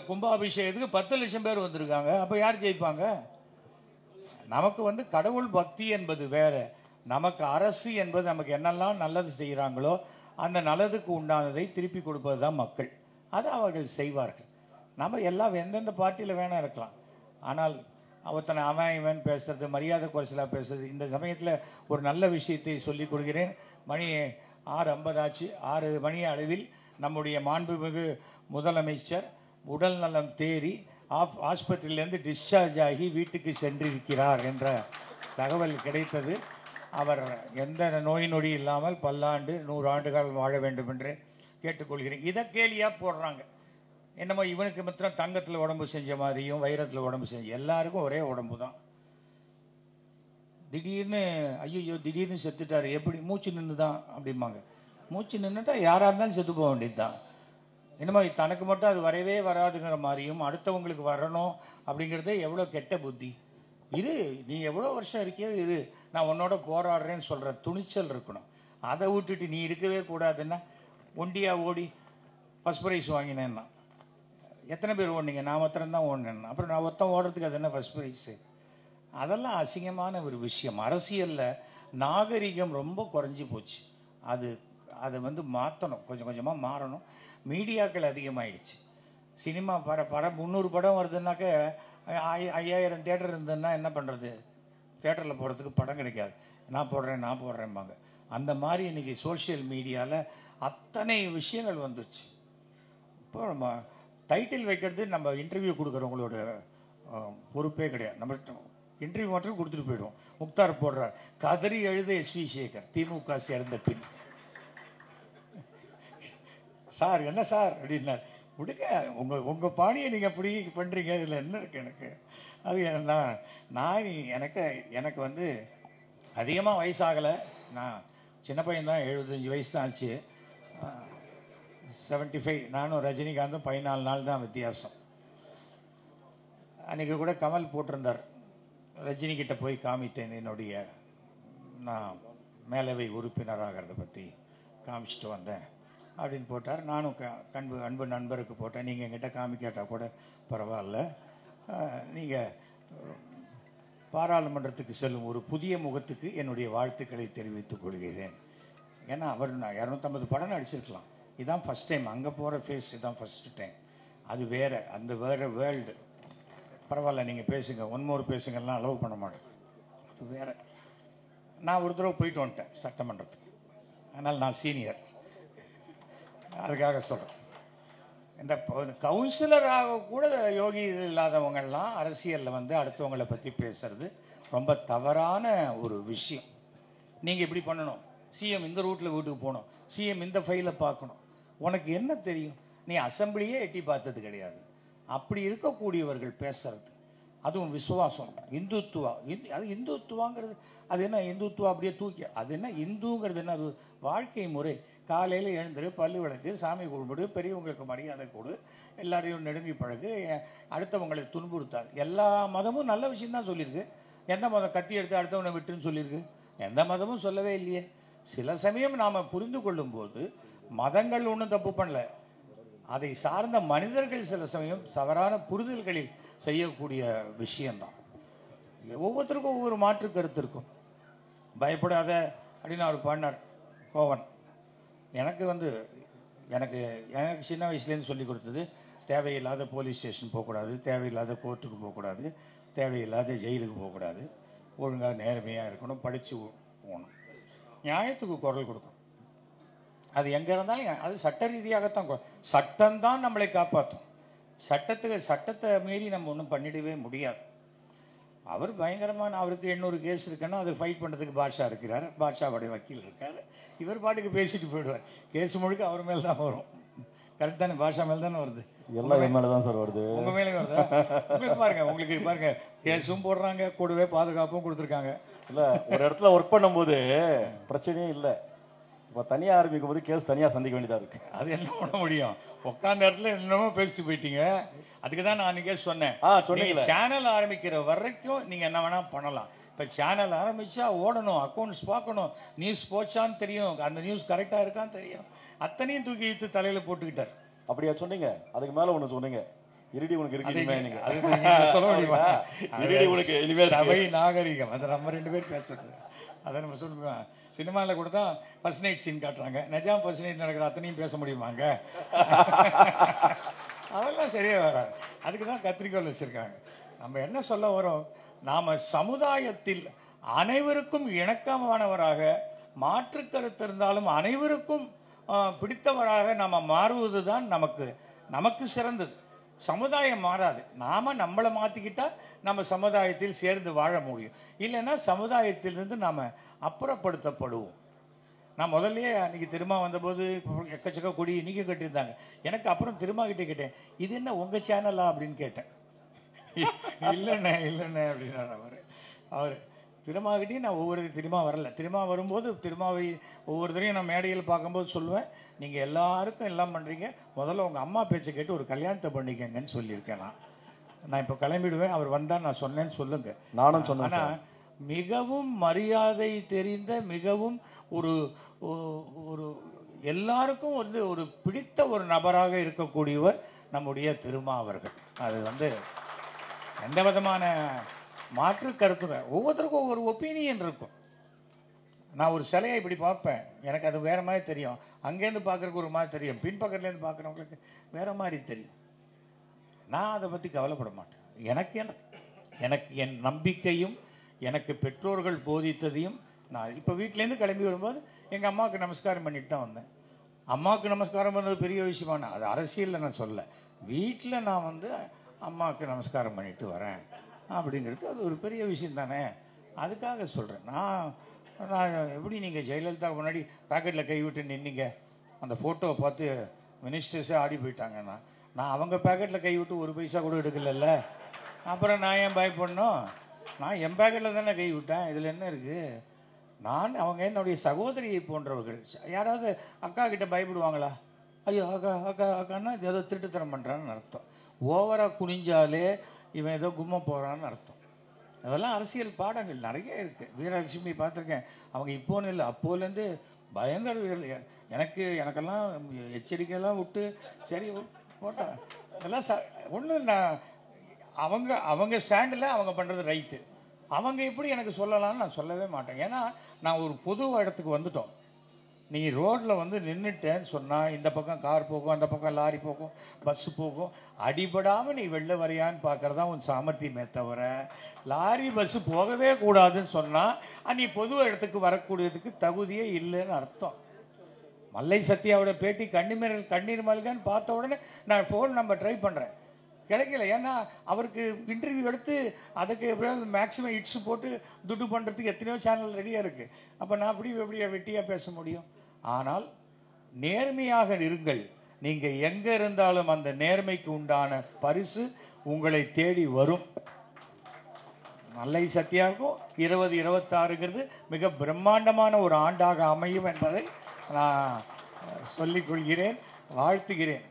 கும்பாபிஷேகத்துக்கு 10 லட்சம் பேர் வந்திருக்காங்க. அப்போ யார் ஜெயிப்பாங்க? நமக்கு வந்து கடவுள் பக்தி என்பது வேற, நமக்கு அரசு என்பது நமக்கு என்னெல்லாம் நல்லது செய்கிறாங்களோ அந்த நல்லதுக்கு உண்டானதை திருப்பி கொடுப்பது தான் மக்கள். அதை அவர்கள் செய்வார்கள். நம்ம எல்லாம் எந்தெந்த பார்ட்டியில் வேணால் இருக்கலாம், ஆனால் ஒருத்தனை அவன் இவன் பேசுறது, மரியாதை குறைச்சலாக பேசுறது. இந்த சமயத்தில் ஒரு நல்ல விஷயத்தை சொல்லிக் கொடுக்கிறேன். மணி 6:50 ஆச்சு. 6 மணி அளவில் நம்முடைய மாண்புமிகு முதலமைச்சர் உடல் நலம் தேறி ஆஸ்பத்திரியிலேருந்து டிஸ்சார்ஜ் ஆகி வீட்டுக்கு சென்றிருக்கிறார் என்ற தகவல் கிடைத்தது. அவர் எந்த நோய் நொடி இல்லாமல் பல்லாண்டு 100 ஆண்டுகள் வாழ வேண்டும் என்று கேட்டுக்கொள்கிறேன். இதை கேலியாக போடுறாங்க. என்னமோ இவனுக்கு மாத்திரம் தங்கத்தில் உடம்பு செஞ்ச மாதிரியும் வைரத்தில் உடம்பு செஞ்ச, எல்லாருக்கும் ஒரே உடம்பு தான். திடீர்னு ஐயோ திடீர்னு செத்துட்டாரு, எப்படி மூச்சு நின்று தான் அப்படிம்பாங்க. மூச்சு நின்றுட்டா யாராக இருந்தாலும் செத்து போக வேண்டியது தான். என்னமோ தனக்கு மட்டும் அது வரவே வராதுங்கிற மாதிரியும் அடுத்தவங்களுக்கு வரணும் அப்படிங்கிறதே எவ்வளோ கெட்ட புத்தி. இரு, நீ எவ்வளோ வருஷம் இருக்கியோ இரு, நான் உன்னோட போராடுறேன்னு சொல்கிற துணிச்சல் இருக்கணும். அதை விட்டுட்டு நீ இருக்கவே கூடாதுன்னா ஒண்டியாக ஓடி ஃபஸ்ட் ப்ரைஸ் வாங்கினேன்னா எத்தனை பேர் ஓடினீங்க? நான் மாத்திரம் தான் ஓடினேன். அப்புறம் நான் ஒருத்தன் ஓடுறதுக்கு அது என்ன ஃபஸ்ட் ப்ரைஸு? அதெல்லாம் அசிங்கமான ஒரு விஷயம். அரசியலில் நாகரிகம் ரொம்ப குறைஞ்சி போச்சு. அதை வந்து மாற்றணும், கொஞ்சம் கொஞ்சமாக மாறணும். மீடியாக்கள் அதிகமாகிடுச்சு. சினிமா 300 படம் வருதுன்னாக்க 5000 தேட்டர் இருந்ததுன்னா என்ன பண்ணுறது? தேட்டரில் போகிறதுக்கு படம் கிடைக்காது. நான் போடுறேன்பாங்க. அந்த மாதிரி இன்றைக்கி சோஷியல் மீடியாவில் அத்தனை விஷயங்கள் வந்துருச்சு. இப்போ நம்ம டைட்டில் வைக்கிறது நம்ம இன்டர்வியூ கொடுக்குறவங்களோட பொறுப்பே கிடையாது. நம்ம இன்டர்வியூ மட்டும் கொடுத்துட்டு போயிடுவோம். முக்தார் போடுறார், கதறி எழுத எஸ்வி சேகர் திமுக சேர்ந்த பின். சார் என்ன சார் அப்படின்னார். விடுங்க, உங்கள் பாணியை நீங்கள் அப்படி பண்ணுறீங்க, இதில் என்ன இருக்குது எனக்கு? அது நான் எனக்கு வந்து அதிகமாக வயசாகலை. நான் சின்ன பையன் தான், 75 வயசு தான் ஆச்சு. 75. நானும் ரஜினிகாந்தும் 14 நாள் தான் வித்தியாசம். அன்றைக்கி கூட கமல் போட்டிருந்தார், ரஜினிகிட்ட போய் காமித்தேன் என்னுடைய நான் மேலவை உறுப்பினராகிறத பற்றி காமிச்சிட்டு வந்தேன் அப்படின்னு போட்டார். நானும் அன்பு நண்பருக்கு போட்டேன். நீங்கள் என்கிட்ட காமிக்காட்டால் கூட பரவாயில்ல, நீங்கள் பாராளுமன்றத்துக்கு செல்லும் ஒரு புதிய முகத்துக்கு என்னுடைய வாழ்த்துக்களை தெரிவித்துக் கொள்கிறேன். ஏன்னா அவர் 250 படம் நடிச்சிருக்கலாம். இதுதான் ஃபஸ்ட் டைம் அங்கே போகிற ஃபேஸ், இதுதான் ஃபஸ்ட்டு டைம். அது வேறு, அந்த வேறு வேர்ல்டு. பரவாயில்ல, நீங்கள் பேசுங்க, ஒன்மோர் பேசுங்கலாம் அலோவ் பண்ண மாட்டேன். அது வேறு. நான் ஒரு தடவை போயிட்டு வந்துட்டேன் சட்டமன்றத்துக்கு, அதனால் நான் சீனியர், அதுக்காக சொல்கிறேன். இந்த கவுன்சிலராக கூட யோகி இல்லாதவங்கள்லாம் அரசியலில் வந்து அடுத்தவங்களை பற்றி பேசுறது ரொம்ப தவறான ஒரு விஷயம். நீங்கள் இப்படி பண்ணணும், சிஎம் இந்த ரூட்டில் வீட்டுக்கு போகணும், சிஎம் இந்த ஃபைலை பார்க்கணும். உனக்கு என்ன தெரியும்? நீ அசம்பிளியே எட்டி பார்த்தது கிடையாது. அப்படி இருக்கக்கூடியவர்கள் பேசுறது, அதுவும் விசுவாசம், இந்துத்துவா. அது இந்துத்துவாங்கிறது அது என்ன? இந்துத்துவா அப்படியே தூக்கி, அது என்ன இந்துங்கிறது என்ன? அது வாழ்க்கை முறை. காலையில் எழுந்துரு, பல்லு விளக்கு, சாமி கும்பிடு, பெரியவங்களுக்கு மரியாதை கொடு, எல்லாரையும் நெருங்கி பழகு, அடுத்தவங்களை துன்புறுத்தாது. எல்லா மதமும் நல்ல விஷயம்தான் சொல்லியிருக்கு. எந்த மதம் கத்தி எடுத்து அடுத்தவனை விட்டுன்னு சொல்லியிருக்கு? எந்த மதமும் சொல்லவே இல்லையே. சில சமயம் நாம் புரிந்து கொள்ளும்போது மதங்கள் ஒன்றும் தப்பு பண்ணல, அதை சார்ந்த மனிதர்கள் சில சமயம் தவறான புரிதல்களில் செய்யக்கூடிய விஷயம்தான். ஒவ்வொருத்தருக்கும் ஒவ்வொரு மாற்று கருத்து இருக்கும். பயப்படாத அப்படின்னு அவர் பாடினார் கோவன். எனக்கு சின்ன வயசுலேருந்து சொல்லி கொடுத்தது, தேவையில்லாத போலீஸ் ஸ்டேஷன் போகக்கூடாது, தேவையில்லாத கோர்ட்டுக்கு போகக்கூடாது, தேவையில்லாத ஜெயிலுக்கு போகக்கூடாது, ஒழுங்காக நேர்மையாக இருக்கணும், படித்து போகணும், நியாயத்துக்கு குரல் கொடுக்கணும். அது எங்கே இருந்தாலும் அது சட்ட ரீதியாகத்தான், சட்டம்தான் நம்மளை காப்பாற்றும். சட்டத்தை மீறி நம்ம ஒன்றும் பண்ணிடவே முடியாது. அவர் பயங்கரமான, அவருக்கு 800 கேஸ் இருக்குன்னா அது ஃபைட் பண்ணுறதுக்கு பாட்ஷா இருக்கிறார், பாட்ஷாவுடைய வக்கீல் இருக்கார். இவர் பாட்டுக்கு பேசிட்டு போயிடுவார். கேஸ் முழுக்க அவர் மேலே தான் வரும். கரெக்ட் தானே? பாட்ஷா மேலே தானே வருது. எல்லாம் என் மேலே தான் சார் வருது. உங்கள் மேலே வருது. உங்களுக்கு பாருங்க, கேஸும் போடுறாங்க, கூடவே பாதுகாப்பும் கொடுத்துருக்காங்க. இல்லை, ஒரு இடத்துல ஒர்க் பண்ணும்போது பிரச்சனையே இல்லை. இப்போ தனியாக ஆரம்பிக்கும் போது கேஸ் தனியாக சந்திக்க வேண்டியதாக இருக்குது. அது என்ன பண்ண முடியும்? உட்காந்த இடத்துல என்னமோ பேசிட்டு போயிட்டீங்க. அதுக்கு தான் நான் அன்றைக்கே சொன்னேன், சொன்னீங்க சேனல் ஆரம்பிக்கிற வரைக்கும் நீங்கள் என்ன வேணால் பண்ணலாம். இப்போ சேனல் ஆரம்பித்தா ஓடணும், அக்கௌண்ட்ஸ் பார்க்கணும், நியூஸ் போச்சான்னு தெரியும், அந்த நியூஸ் கரெக்டாக இருக்கான்னு தெரியும். அத்தனையும் தூக்கி இழுத்து தலையில் போட்டுக்கிட்டார். அப்படியா சொன்னீங்க? அதுக்கு மேலே ஒன்று சொன்னீங்க, இருடி உனக்கு இருக்கு. அது சொல்ல முடியுமா? இருடி உனக்கு இனிமேல் சபை நாகரிகம், அதை நம்ம 2 பேர் பேசுறது. அதை நம்ம சொல்லுவோம். சினிமாவில் கூட தான் ஃபர்ஸ்ட் நைட் சீன் காட்டுறாங்க. நிஜம் ஃபர்ஸ்ட் நைட் நடக்கிற அத்தனையும் பேச முடியுமாங்க? அதெல்லாம் சரியாக வராது. அதுக்கு தான் கத்திரிக்கோள் வச்சுருக்காங்க. நம்ம என்ன சொல்ல வரோம்? நாம் சமுதாயத்தில் அனைவருக்கும் இணக்கமானவராக, மாற்று கருத்து இருந்தாலும் அனைவருக்கும் பிடித்தவராக நாம் மாறுவது தான் நமக்கு சிறந்தது. சமுதாயம் மாறாது. நாம் நம்மளை மாற்றிக்கிட்டா நம்ம சமுதாயத்தில் சேர்ந்து வாழ முடியும். இல்லைன்னா சமுதாயத்திலிருந்து நாம் அப்புறப்படுத்தப்படுவோம். நான் முதல்லையே அன்றைக்கி திரும்ப வந்தபோது எக்கச்சக்க கொடி இன்றைக்கும் கட்டியிருந்தாங்க. எனக்கு அப்புறம் திரும்ப கிட்டே கேட்டேன், இது என்ன உங்கள் சேனலா அப்படின்னு கேட்டேன். இல்லைண்ணே அப்படின்னார் அவர். திருமாகிட்டையும் நான் ஒவ்வொரு திருமா வரல. திருமா வரும்போது திருமாவை ஒவ்வொருத்தரையும் நான் மேடையில் பார்க்கும்போது சொல்லுவேன், நீங்கள் எல்லாருக்கும் எல்லாம் பண்ணுறீங்க, முதல்ல உங்கள் அம்மா பேச்சை கேட்டு ஒரு கல்யாணத்தை பண்ணிக்கங்கன்னு சொல்லியிருக்கேன். நான் இப்போ கிளம்பிடுவேன், அவர் வந்தால் நான் சொன்னேன்னு சொல்லுங்கள். நானும் சொன்னேன். ஆனால் மிகவும் மரியாதை தெரிந்த, மிகவும் ஒரு ஒரு எல்லாருக்கும் வந்து ஒரு பிடித்த ஒரு நபராக இருக்கக்கூடியவர் நம்முடைய திருமா அவர்கள். அது வந்து எந்த விதமான மாற்று கருத்துங்க. ஒவ்வொருத்தருக்கும் ஒவ்வொரு ஒப்பீனியன் இருக்கும். நான் ஒரு சிலையை இப்படி பார்ப்பேன், எனக்கு அது வேற மாதிரி தெரியும். அங்கேருந்து பார்க்குறதுக்கு ஒரு மாதிரி தெரியும், பின்பக்கத்துலேருந்து பார்க்குறவங்களுக்கு வேற மாதிரி தெரியும். நான் அதை பற்றி கவலைப்பட மாட்டேன். எனக்கு எனக்கு எனக்கு என் நம்பிக்கையும் எனக்கு பெற்றோர்கள் போதித்ததையும் நான் இப்போ வீட்டிலேருந்து கிளம்பி வரும்போது எங்கள் அம்மாவுக்கு நமஸ்காரம் பண்ணிட்டு தான் வந்தேன். அம்மாவுக்கு நமஸ்காரம் பண்ணது பெரிய விஷயமான, அது அரசியலில் நான் சொல்ல, வீட்டில் நான் வந்து அம்மாவுக்கு நமஸ்காரம் பண்ணிட்டு வரேன் அப்படிங்கிறது அது ஒரு பெரிய விஷயம் தானே. அதுக்காக சொல்கிறேன். நான் எப்படி நீங்கள் ஜெயலலிதாவுக்கு முன்னாடி பேக்கெட்டில் கை விட்டு நின்னீங்க, அந்த ஃபோட்டோவை பார்த்து மினிஸ்டர்ஸே ஆடி போயிட்டாங்கன்னா, நான் அவங்க பேக்கெட்டில் கை விட்டு ஒரு பைசா கூட எடுக்கலைல்ல, அப்புறம் நான் ஏன் பயப்படணும்? நான் என் பேக்கெட்டில் தானே கை விட்டேன், இதில் என்ன இருக்குது? நான் அவங்க என்னுடைய சகோதரியை போன்றவர்கள். யாராவது அக்கா கிட்ட பயப்படுவாங்களா? ஐயோ அக்கா அக்கா அக்கான்னா இது ஏதோ திருட்டுத்தனம் பண்ணுறான்னு அர்த்தம். ஓவராக குனிஞ்சாலே இவன் ஏதோ கும்ம போகிறான்னு அர்த்தம். அதெல்லாம் அரசியல் பாடங்கள் நிறைய இருக்குது. வீரலட்சுமி பார்த்துருக்கேன், அவங்க இப்போன்னு இல்லை அப்போலேருந்து பயங்கர எனக்கெல்லாம் எச்சரிக்கையெல்லாம் விட்டு சரி போட்டேன். அதெல்லாம் ஒன்றும் நான் அவங்க ஸ்டாண்டில் அவங்க பண்ணுறது ரைட்டு, அவங்க எப்படி எனக்கு சொல்லலாம்னு நான் சொல்லவே மாட்டேன். ஏன்னா நான் ஒரு பொது இடத்துக்கு வந்துட்டோம். நீ ரோட்டில் வந்து நின்றுட்டேன்னு சொன்னால் இந்த பக்கம் கார் போகும், அந்த பக்கம் லாரி போகும், பஸ்ஸு போகும், அடிபடாமல் நீ வெளில வரையான்னு பார்க்குறதா உன் சாமர்த்தியமே தவிர, லாரி பஸ்ஸு போகவே கூடாதுன்னு சொன்னால் நீ பொது இடத்துக்கு வரக்கூடியதுக்கு தகுதியே இல்லைன்னு அர்த்தம். மல்லை சத்யாவோட பேட்டி கண்ணீர் மல்கான்னு பார்த்த உடனே நான் ஃபோன் நம்பர் ட்ரை பண்ணுறேன், கிடைக்கல. ஏன்னா அவருக்கு இன்டர்வியூ எடுத்து அதுக்கு எப்படியாவது மேக்ஸிமம் ஹிட்ஸ் போட்டு துட்டு பண்ணுறதுக்கு எத்தனையோ சேனல் ரெடியாக இருக்குது. அப்போ நான் எப்படி வெட்டியாக பேச முடியும்? ஆனால் நேர்மையாக இருங்கள். நீங்கள் எங்கே இருந்தாலும் அந்த நேர்மைக்கு உண்டான பரிசு உங்களை தேடி வரும். மல்லை சத்யாவுக்கும் 2026ங்கிறது மிக பிரம்மாண்டமான ஒரு ஆண்டாக அமையும் என்பதை நான் சொல்லிக்கொள்கிறேன், வாழ்த்துகிறேன்.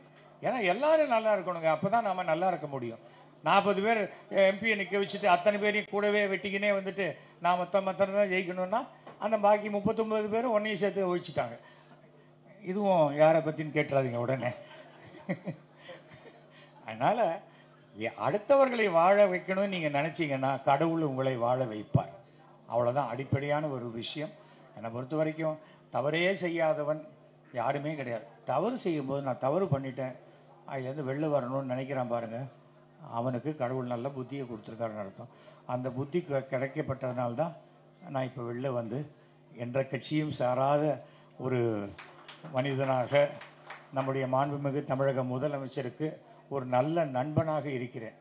ஏன்னா எல்லாரும் நல்லா இருக்கணுங்க, அப்போ தான் நம்ம நல்லா இருக்க முடியும். 40 பேர் எம்பியை நிற்க வச்சுட்டு அத்தனை பேரையும் கூடவே வெட்டிக்கினே வந்துட்டு நான் மொத்தம் தான் ஜெயிக்கணும்னா அந்த பாக்கி 39 பேரும் ஒன்றையும் சேர்த்து ஒழிச்சிட்டாங்க. இதுவும் யாரை பற்றின்னு கேட்டுறாதீங்க உடனே. அதனால் அடுத்தவர்களை வாழ வைக்கணும்னு நீங்கள் நினச்சிங்கன்னா கடவுள் உங்களை வாழ வைப்பார். அவ்வளோதான் அடிப்படையான ஒரு விஷயம். என்னை பொறுத்த வரைக்கும் தவறே செய்யாதவன் யாருமே கிடையாது. தவறு செய்யும்போது நான் தவறு பண்ணிட்டேன், அதுலேருந்து வெளில வரணும்னு நினைக்கிறான் பாருங்கள், அவனுக்கு கடவுள் நல்ல புத்தியை கொடுத்துருக்காருன்னு அர்த்தம். அந்த புத்தி கிடைக்கப்பட்டதுனால தான் நான் இப்போ வெளில வந்து என்ற கட்சியும் சாராத ஒரு மனிதனாக நம்முடைய மாண்புமிகு தமிழக முதலமைச்சருக்கு ஒரு நல்ல நண்பனாக இருக்கிறேன்.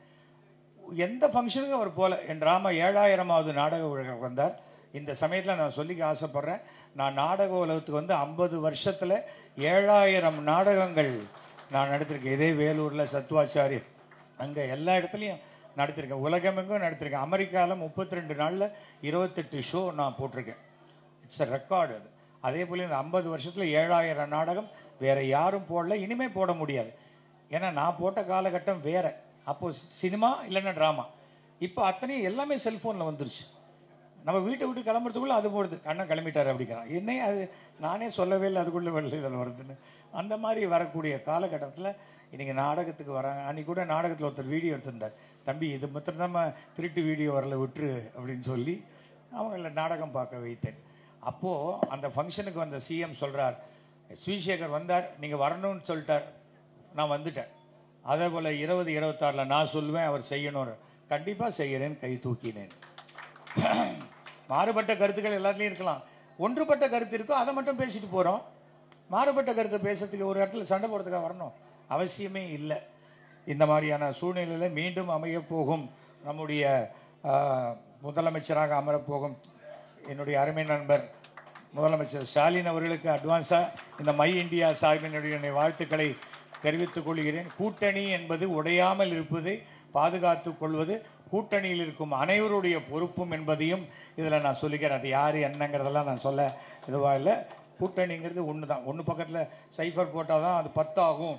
எந்த ஃபங்க்ஷனுக்கும் அவர் போல. என் ராம 7000வது நாடக விழா வந்தார். இந்த சமயத்தில் நான் சொல்லிக்க ஆசைப்பட்றேன், நான் நாடக உலகத்துக்கு வந்து 50 வருஷத்தில் 7000 நாடகங்கள் நான் நடத்திருக்கேன். இதே வேலூரில் சத்வாச்சாரி அங்கே எல்லா இடத்துலையும் நடத்திருக்கேன், உலகமெங்கும் நடத்திருக்கேன். அமெரிக்காவில் 32 நாளில் 28 ஷோ நான் போட்டிருக்கேன். இட்ஸ் அ ரெக்கார்டு அது. அதே போல் இந்த 50 வருஷத்தில் 7000 நாடகம் வேறு யாரும் போடல, இனிமேல் போட முடியாது. ஏன்னா நான் போட்ட காலகட்டம் வேறு. அப்போது சினிமா இல்லைன்னா ட்ராமா. இப்போ அத்தனையும் எல்லாமே செல்ஃபோனில் வந்துருச்சு. நம்ம வீட்டை விட்டு கிளம்புறதுக்குள்ளே அது போடுது, அண்ணன் கிளம்பிட்டார் அப்படிங்கிறான். என்னையே அது நானே சொல்லவே இல்லை அதுக்குள்ளே வெள்ள இதில் வருதுன்னு. அந்த மாதிரி வரக்கூடிய காலகட்டத்தில் இன்றைக்கி நாடகத்துக்கு வராங்க. அன்றைக்கி கூட நாடகத்தில் ஒருத்தர் வீடியோ எடுத்திருந்தார், தம்பி இது மொத்தம் நம்ம திருட்டு வீடியோ வரல விட்டுரு அப்படின்னு சொல்லி அவங்கள நாடகம் பார்க்க வைத்தேன். அப்போது அந்த ஃபங்க்ஷனுக்கு வந்த சிஎம் சொல்கிறார், ஸ்ரீசேகர் வந்தார், நீங்கள் வரணும்னு சொல்லிட்டார், நான் வந்துட்டேன். அதே போல் 2026 நான் சொல்லுவேன் அவர் செய்யணும்னு, கண்டிப்பாக செய்கிறேன், கை தூக்கினேன். மாறுபட்ட கருத்துக்கள் எல்லாத்துலேயும் இருக்கலாம், ஒன்றுபட்ட கருத்து இருக்கோ அதை மட்டும் பேசிட்டு போகிறோம். மாறுபட்ட கருத்தை பேசுறதுக்கு ஒரு இடத்துல சண்டை போடுறதுக்காக வரணும் அவசியமே இல்லை. இந்த மாதிரியான சூழ்நிலையில் மீண்டும் அமைய போகும் நம்முடைய முதலமைச்சராக அமரப்போகும் என்னுடைய அருமை நண்பர் முதலமைச்சர் ஸ்டாலின் அவர்களுக்கு அட்வான்ஸாக இந்த மை இந்தியா சார்பினுடைய வாழ்த்துக்களை தெரிவித்துக் கொள்கிறேன். கூட்டணி என்பது உடையாமல் இருப்பதை பாதுகாத்து கொள்வது கூட்டணியில் இருக்கும் அனைவருடைய பொறுப்பும் என்பதையும் இதில் நான் சொல்லிக்கிறேன். அது யார் என்னங்கிறதெல்லாம் நான் சொல்ல இதுவாக இல்லை. கூட்டணிங்கிறது ஒன்று தான். ஒன்று பக்கத்தில் சைஃபர் போட்டால் தான் அது 10 ஆகும்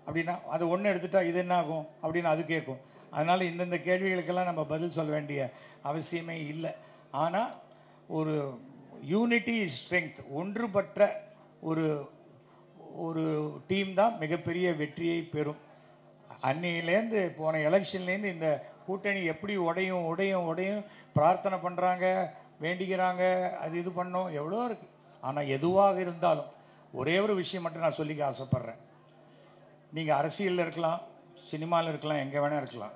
அப்படின்னா, அது ஒன்று எடுத்துட்டா இது என்ன ஆகும் அப்படின்னு அது கேட்கும். அதனால் இந்தந்த கேள்விகளுக்கெல்லாம் நம்ம பதில் சொல்ல வேண்டிய அவசியமே இல்லை. ஆனால் ஒரு யூனிட்டி ஸ்ட்ரெங்க், ஒன்றுபட்ட ஒரு ஒரு டீம் தான் மிகப்பெரிய வெற்றியை பெறும். அன்னையிலேருந்து போன எலெக்ஷன்லேருந்து இந்த கூட்டணி எப்படி உடையும் உடையும் உடையும் பிரார்த்தனை பண்ணுறாங்க, வேண்டிக்கிறாங்க, அது இது பண்ணோம், எவ்வளோ இருக்குது. ஆனால் எதுவாக இருந்தாலும் ஒரே ஒரு விஷயம் மட்டும் நான் சொல்லிக்க ஆசைப்பட்றேன். நீங்கள் அரசியலில் இருக்கலாம், சினிமாவில் இருக்கலாம், எங்கே வேணால் இருக்கலாம்.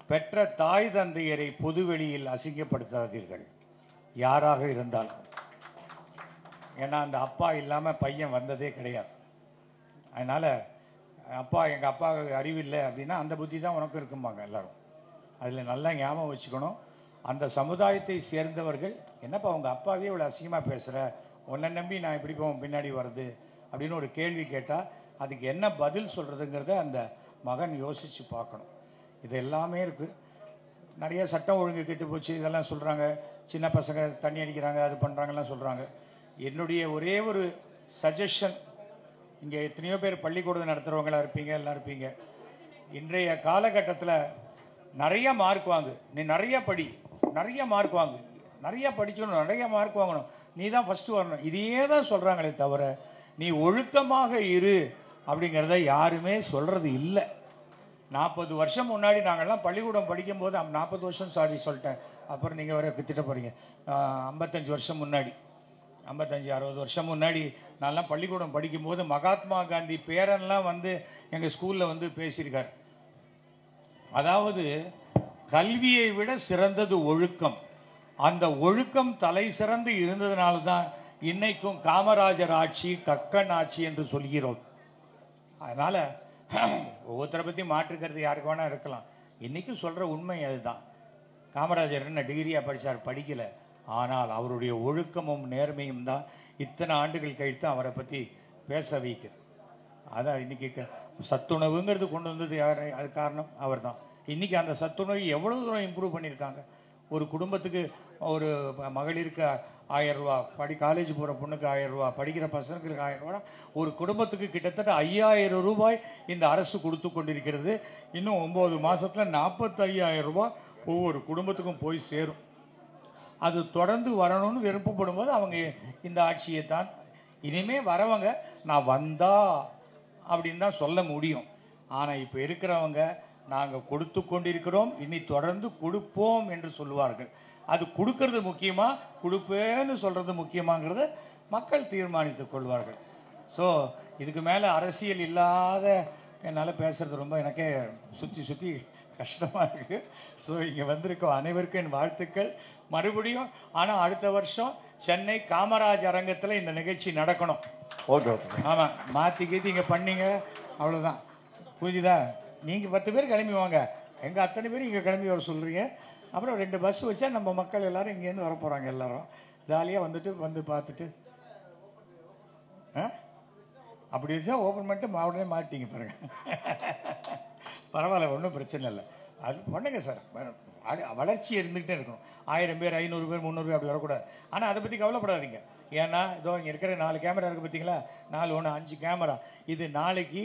பெற்ற தாய் தந்தையரை பொதுவெளியில் அசிங்கப்படுத்தாதீர்கள், யாராக இருந்தாலும். ஏன்னா அந்த அப்பா இல்லாமல் பையன் வந்ததே கிடையாது. அதனால் அப்பா, எங்கள் அப்பாவுக்கு அறிவில்லை அப்படின்னா அந்த புத்தி தான் உனக்கு இருக்கும்பாங்க எல்லாரும். அதில் நல்லா ஞாபகம் வச்சுக்கணும். அந்த சமுதாயத்தை சேர்ந்தவர்கள், என்னப்பா உங்கள் அப்பாவே இவ்வளோ அசிங்கமாக பேசுகிற, உன்னை நம்பி நான் இப்படி போவோம் பின்னாடி வருது அப்படின்னு ஒரு கேள்வி கேட்டால் அதுக்கு என்ன பதில் சொல்கிறதுங்கிறத அந்த மகன் யோசித்து பார்க்கணும். இது எல்லாமே இருக்குது. நிறைய சட்டம் ஒழுங்கு கெட்டு போச்சு இதெல்லாம் சொல்கிறாங்க. சின்ன பசங்க தண்ணி அடிக்கிறாங்க, அது பண்ணுறாங்கலாம் சொல்கிறாங்க. என்னுடைய ஒரே ஒரு சஜஷன், இங்கே எத்தனையோ பேர் பள்ளிக்கூடம் நடத்துகிறவங்களா இருப்பீங்க, எல்லாம் இருப்பீங்க. இன்றைய காலகட்டத்தில் நிறைய மார்க் வாங்கு, நீ நிறைய படி, நிறைய மார்க் வாங்கு, நிறைய படிக்கணும், நிறைய மார்க் வாங்கணும், நீ தான் ஃபஸ்ட்டு வரணும், இதையே தான் சொல்கிறாங்களே தவிர நீ ஒழுக்கமாக இரு அப்படிங்கிறத யாருமே சொல்கிறது இல்லை. 40 வருஷம் முன்னாடி நாங்கள்லாம் பள்ளிக்கூடம் படிக்கும்போது, 40 வருஷம் சாரி சொல்லிட்டேன், அப்புறம் நீங்கள் வர திட்ட போகிறீங்க. 55 வருஷம் முன்னாடி, 55-60 வருஷம் முன்னாடி நான்லாம் பள்ளிக்கூடம் படிக்கும்போது மகாத்மா காந்தி பேரன்லாம் வந்து எங்கள் ஸ்கூலில் வந்து பேசியிருக்கார். அதாவது கல்வியை விட சிறந்தது ஒழுக்கம். அந்த ஒழுக்கம் தலை சிறந்து இருந்ததுனால தான் இன்னைக்கும் காமராஜர் ஆட்சி, கக்கன் ஆட்சி என்று சொல்கிறோம். அதனால் ஒவ்வொருத்தரை பற்றி மாற்றுக்கிறது யாருக்கு வேணால் இருக்கலாம். இன்றைக்கும் சொல்கிற உண்மை அதுதான். காமராஜர் என்ன டிகிரியாக படித்தார்? படிக்கலை. ஆனால் அவருடைய ஒழுக்கமும் நேர்மையும் தான் இத்தனை ஆண்டுகள் கழித்து அவரை பற்றி பேச வைக்குது. அதான் இன்றைக்கி சத்துணவுங்கிறது கொண்டு வந்தது யார்? அது காரணம் அவர் தான். இன்றைக்கி அந்த சத்துணவு எவ்வளோ தூரம் இம்ப்ரூவ் பண்ணியிருக்காங்க. ஒரு குடும்பத்துக்கு, ஒரு மகளிருக்கு 1000 ரூபா, காலேஜ் போகிற பொண்ணுக்கு 1000 ரூபா, படிக்கிற பசங்களுக்கு 1000 ரூபா, ஒரு குடும்பத்துக்கு கிட்டத்தட்ட 5000 ரூபாய் இந்த அரசு கொடுத்து கொண்டிருக்கிறது. இன்னும் 9 மாதத்தில் 45,000 ரூபாய் ஒவ்வொரு குடும்பத்துக்கும் போய் சேரும். அது தொடர்ந்து வரணும்னு விருப்பப்படும் போது அவங்க இந்த ஆட்சியை தான் இனிமே வரவங்க நான் வந்தா அப்படின்னு தான் சொல்ல முடியும். ஆனால் இப்போ இருக்கிறவங்க நாங்கள் கொடுத்து கொண்டிருக்கிறோம், இனி தொடர்ந்து கொடுப்போம் என்று சொல்லுவார்கள். அது கொடுக்கறது முக்கியமா, கொடுப்பேன்னு சொல்றது முக்கியமாங்கிறத மக்கள் தீர்மானித்துக் கொள்வார்கள். ஸோ இதுக்கு மேலே அரசியல் இல்லாத என்னால் பேசுறது ரொம்ப எனக்கே சுற்றி சுற்றி கஷ்டமாக இருக்குது. ஸோ இங்கே வந்திருக்கோம் அனைவருக்கும் என் வாழ்த்துக்கள் மறுபடியும். ஆனால் அடுத்த வருஷம் சென்னை காமராஜ் அரங்கத்தில் இந்த நிகழ்ச்சி நடக்கணும். Okay okay. ஆமாம், மாற்றி கீத்தி இங்கே பண்ணீங்க அவ்வளோதான், புரிஞ்சுதா? நீங்கள் 10 பேர் கிளம்பி வாங்க, எங்கள் அத்தனை பேர் இங்கே கிளம்பி வர சொல்கிறீங்க. அப்புறம் 2 பஸ் வச்சா நம்ம மக்கள் எல்லோரும் இங்கேருந்து வர போகிறாங்க. எல்லோரும் ஜாலியாக வந்துட்டு வந்து பார்த்துட்டு அப்படி வச்சா ஓப்பன் பண்ணிட்டு உடனே மாட்டிங்க பாருங்க. பரவாயில்ல, ஒன்றும் பிரச்சனை இல்லை, அது பண்ணுங்க சார். வளர்ச்சி இருந்துக்கிட்டே இருக்கணும். 1000 பேர், 500 பேர், 300 பேர் அப்படி வரக்கூடாது. ஆனால் அதை பற்றி கவலைப்படாதீங்க. ஏன்னா இதோ இங்கே இருக்கிற 4 கேமரா இருக்குது பார்த்தீங்களா, 4 1 5 கேமரா. இது நாளைக்கு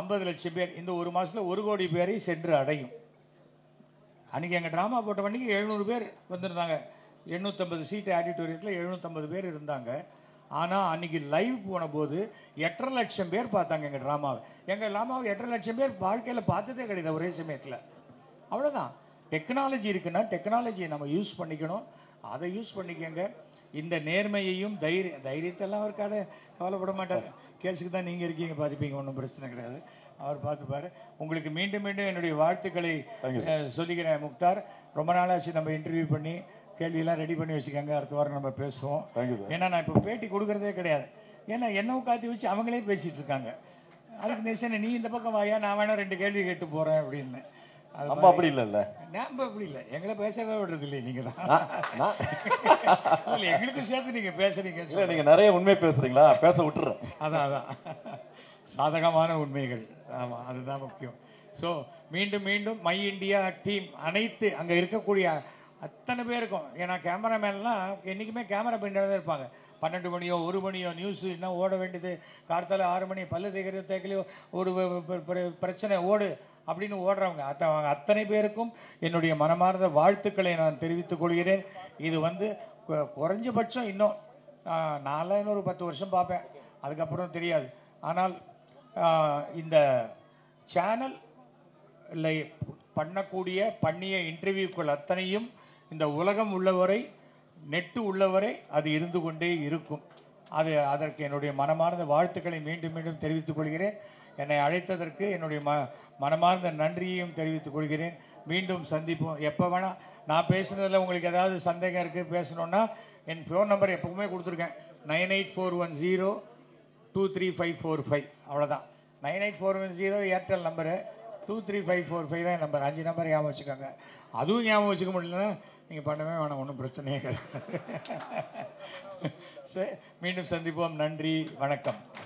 50 லட்சம் பேர், இந்த ஒரு மாதத்தில் 1 கோடி பேரை சென்று அடையும். அன்றைக்கி எங்கள் ட்ராமா போட்ட வண்டிக்கு 700 பேர் வந்திருந்தாங்க. 850 சீட்டு ஆடிட்டோரியத்தில் 750 பேர் இருந்தாங்க. ஆனால் அன்றைக்கி லைவ் போன போது 8.5 லட்சம் பேர் பார்த்தாங்க எங்கள் ட்ராமாவை. எங்கள் ட்ராமாவை 8.5 லட்சம் பேர் வாழ்க்கையில் பார்த்ததே கிடையாது ஒரே சமயத்தில். அவ்வளோதான். டெக்னாலஜி இருக்குன்னா டெக்னாலஜியை நம்ம யூஸ் பண்ணிக்கணும். அதை யூஸ் பண்ணிக்கோங்க. இந்த நேர்மையையும் தைரியத்தெல்லாம் அவருக்காக கவலைப்பட மாட்டார். கேஸுக்கு தான் நீங்கள் இருக்கீங்க, பார்த்துப்பீங்க, ஒன்றும் பிரச்சனை கிடையாது. அவர் பார்த்துப்பார். உங்களுக்கு மீண்டும் மீண்டும் என்னுடைய வாழ்த்துக்களை சொல்லிக்கிறேன். முக்தார், ரொம்ப நாளாச்சு நம்ம இன்டர்வியூ பண்ணி கேள்வியெல்லாம் ரெடி பண்ணி வச்சுக்கோங்க. அடுத்த வாரம் நம்ம பேசுவோம். ஏன்னா நான் இப்போ பேட்டி கொடுக்குறதே கிடையாது. ஏன்னா என்ன உட்காந்து வச்சு அவங்களே பேசிகிட்டு இருக்காங்க. அதுக்கு நெசன நீ இந்த பக்கம் வாயா, நான் வேணா 2 கேள்வி கேட்டு போகிறேன் அப்படின்னு. நம்ம அப்படி இல்லைல்ல, நம்ம அப்படி இல்லை, எங்களை பேசவே விடுறது இல்லை. நீங்கள் தான் இல்லை, எங்களுக்கு சேர்த்து நீங்கள் பேசுறீங்க. நீங்கள் நிறைய உண்மை பேசுறீங்களா, பேச விட்டுறேன். அதான் சாதகமான உண்மைகள். ஆமாம், அதுதான் முக்கியம். ஸோ மீண்டும் மீண்டும் மை இந்தியா டீம் அனைத்து அங்கே இருக்கக்கூடிய அத்தனை பேருக்கும், ஏன்னா கேமராமேன்லாம் என்றைக்குமே கேமரா பின்னாடி தான் இருப்பாங்க. 12 மணியோ 1 மணியோ நியூஸ் இன்னும் ஓட வேண்டியது, கார்த்தால 6 மணி பல்லு தேய்க்கலையோ ஒரு பிரச்சனை ஓடு அப்படின்னு ஓடுறவங்க அத்தனை பேருக்கும் என்னுடைய மனமார்ந்த வாழ்த்துக்களை நான் தெரிவித்துக் கொள்கிறேன். இது வந்து குறைஞ்சபட்சம் இன்னும் நான்லாம் இன்னொரு 10 வருஷம் பார்ப்பேன், அதுக்கப்புறம் தெரியாது. ஆனால் இந்த சேனல் பண்ணிய இன்டர்வியூக்கள் அத்தனையும் இந்த உலகம் உள்ளவரை, நெட்டு உள்ளவரை அது இருந்து கொண்டே இருக்கும். அதற்கு என்னுடைய மனமார்ந்த வாழ்த்துக்களை மீண்டும் மீண்டும் தெரிவித்துக் கொள்கிறேன். என்னை அழைத்ததற்கு என்னுடைய மனமார்ந்த நன்றியையும் தெரிவித்துக் கொள்கிறேன். மீண்டும் சந்திப்போம். எப்போ வேணா நான் பேசுனதில் உங்களுக்கு ஏதாவது சந்தேகம் இருக்குது பேசணுன்னா என் ஃபோன் நம்பர் எப்பவுமே கொடுத்துருக்கேன், 9841023545. அவ்வளோதான். 98410 ஏர்டெல் நம்பரு, 23545 தான் நம்பர். 5 நம்பர் ஞாபகம் வச்சுக்கோங்க. அதுவும் ஞாபகம் வச்சுக்க முடியலன்னா நீங்கள் பண்ணவே வேணாம், ஒன்றும் பிரச்சனையே கிடையாது. சரி, மீண்டும் சந்திப்போம். நன்றி, வணக்கம்.